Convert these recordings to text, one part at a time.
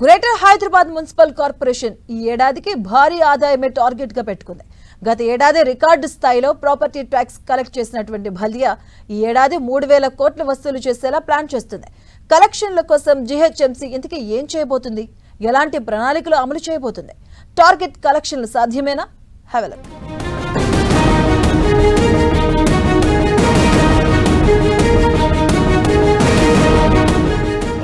Greater Hyderabad municipal corporation ఈ ఏడాదికి భారీ ఆదాయమే టార్గెట్ గా పెట్టుకుంది. గత ఏడాది రికార్డు స్థాయిలో ప్రాపర్టీ ట్యాక్స్ కలెక్ట్ చేసినటువంటి బల్దియా ఈ ఏడాది 3,000 కోట్లు వసూలు చేసేలా ప్లాన్ చేస్తుంది. కలెక్షన్ల కోసం జీహెచ్ఎంసీ ఇంతకీ ఏం చేయబోతుంది? ఎలాంటి ప్రణాళికలు అమలు చేయబోతుంది? టార్గెట్ కలెక్షన్లు సాధ్యమేనా? Have a look.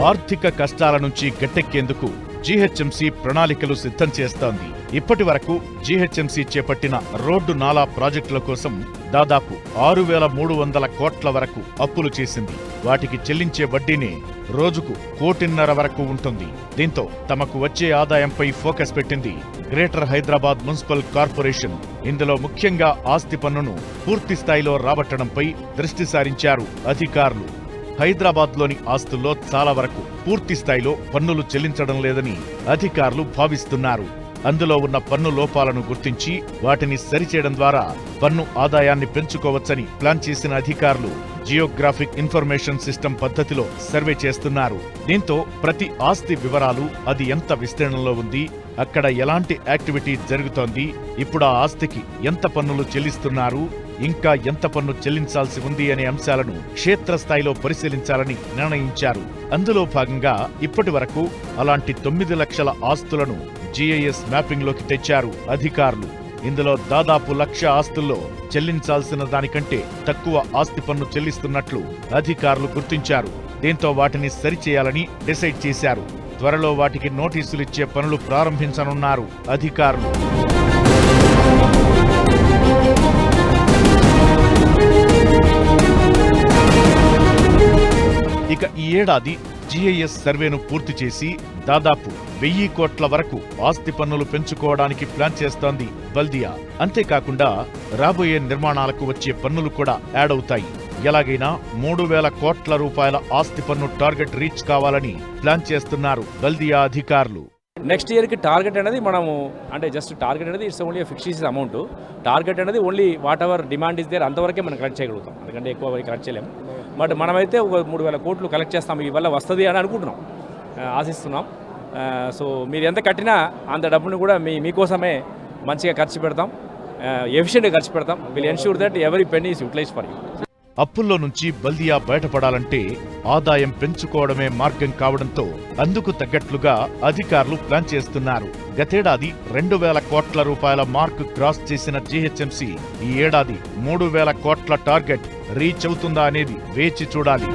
ఆర్థిక కష్టాల నుంచి గట్టెక్కేందుకు జీహెచ్ఎంసీ ప్రణాళికలు సిద్ధం చేస్తోంది. ఇప్పటి వరకు జీహెచ్ఎంసీ చేపట్టిన రోడ్డు నాలా ప్రాజెక్టుల కోసం దాదాపు 6,300 కోట్ల వరకు అప్పులు చేసింది. వాటికి చెల్లించే వడ్డీనే రోజుకు 1,500,000 వరకు ఉంటుంది. దీంతో తమకు వచ్చే ఆదాయంపై ఫోకస్ పెట్టింది గ్రేటర్ హైదరాబాద్ మున్సిపల్ కార్పొరేషన్. ఇందులో ముఖ్యంగా ఆస్తి పన్నును పూర్తి స్థాయిలో రాబట్టడంపై దృష్టి సారించారు అధికారులు. హైదరాబాద్లోని ఆస్తుల్లో చాలా వరకు పూర్తి స్థాయిలో పన్నులు చెల్లించడం లేదని అధికారులు భావిస్తున్నారు. అందులో ఉన్న పన్ను లోపాలను గుర్తించి వాటిని సరిచేయడం ద్వారా పన్ను ఆదాయాన్ని పెంచుకోవచ్చని ప్లాన్ చేసిన అధికారులు జియోగ్రాఫిక్ ఇన్ఫర్మేషన్ సిస్టమ్ పద్ధతిలో సర్వే చేస్తున్నారు. దీంతో ప్రతి ఆస్తి వివరాలు, అది ఎంత విస్తీర్ణంలో ఉంది, అక్కడ ఎలాంటి యాక్టివిటీ జరుగుతోంది, ఇప్పుడు ఆ ఆస్తికి ఎంత పన్నులు చెల్లిస్తున్నారు, ఇంకా ఎంత పన్ను చెల్లించాల్సి ఉంది అనే అంశాలను క్షేత్రస్థాయిలో పరిశీలించాలని నిర్ణయించారు. అందులో భాగంగా ఇప్పటి వరకు అలాంటి 9 లక్షల ఆస్తులను జీఐఎస్ మ్యాపింగ్లోకి తెచ్చారు అధికారులు. ఇందులో దాదాపు 1,00,000 ఆస్తుల్లో చెల్లించాల్సిన దానికంటే తక్కువ ఆస్తి పన్ను చెల్లిస్తున్నట్లు అధికారులు గుర్తించారు. దీంతో వాటిని సరిచేయాలని డిసైడ్ చేశారు. త్వరలో వాటికి నోటీసులిచ్చే పనులు ప్రారంభించనున్నారు అధికారులు. ఇక ఈ ఏడాది జీఐఎస్ సర్వేను పూర్తి చేసి దాదాపు 1,000 కోట్ల వరకు ఆస్తి పన్నులు పెంచుకోవడానికి ప్లాన్ చేస్తోంది బల్దియా. అంతేకాకుండా రాబోయే నిర్మాణాలకు వచ్చే పన్నులు కూడా యాడ్ అవుతాయి. ఎలాగైనా 3,000 కోట్ల రూపాయల ఆస్తి పన్ను టార్గెట్ రీచ్ కావాలని ప్లాన్ చేస్తున్నారు బల్దియా అధికారులు. నెక్స్ట్ ఇయర్కి టార్గెట్ అనేది మనము అంటే జస్ట్ టార్గెట్ అనేది it's only fixed amount. Target అనేది only whatever demand is there అంతవరకే మనం కలెక్ట్ చేయగలుగుతాం. ఎందుకంటే ఎక్కువ కలెక్ట్ చేయలేము. బట్ మనమైతే ఒక 3,000 కోట్లు కలెక్ట్ చేస్తాం. ఈ వల్ల వస్తుంది అని అనుకుంటున్నాం, ఆశిస్తున్నాం. సో మీరు ఎంత కట్టినా అంత డబ్బును కూడా మీకోసమే మంచిగా ఖర్చు పెడతాం, ఎఫిషియెంట్గా ఖర్చు పెడతాం. Will ensure that every penny is utilize for you. అప్పుల్లో నుంచి బల్దియా బయటపడాలంటే ఆదాయం పెంచుకోవడమే మార్గం కావడంతో అందుకు తగ్గట్లుగా అధికారులు ప్లాన్ చేస్తున్నారు. గతేడాది 2,000 కోట్ల రూపాయల మార్క్ క్రాస్ చేసిన జీహెచ్ఎంసీ ఈ ఏడాది 3,000 కోట్ల టార్గెట్ రీచ్ అవుతుందా అనేది వేచి చూడాలి.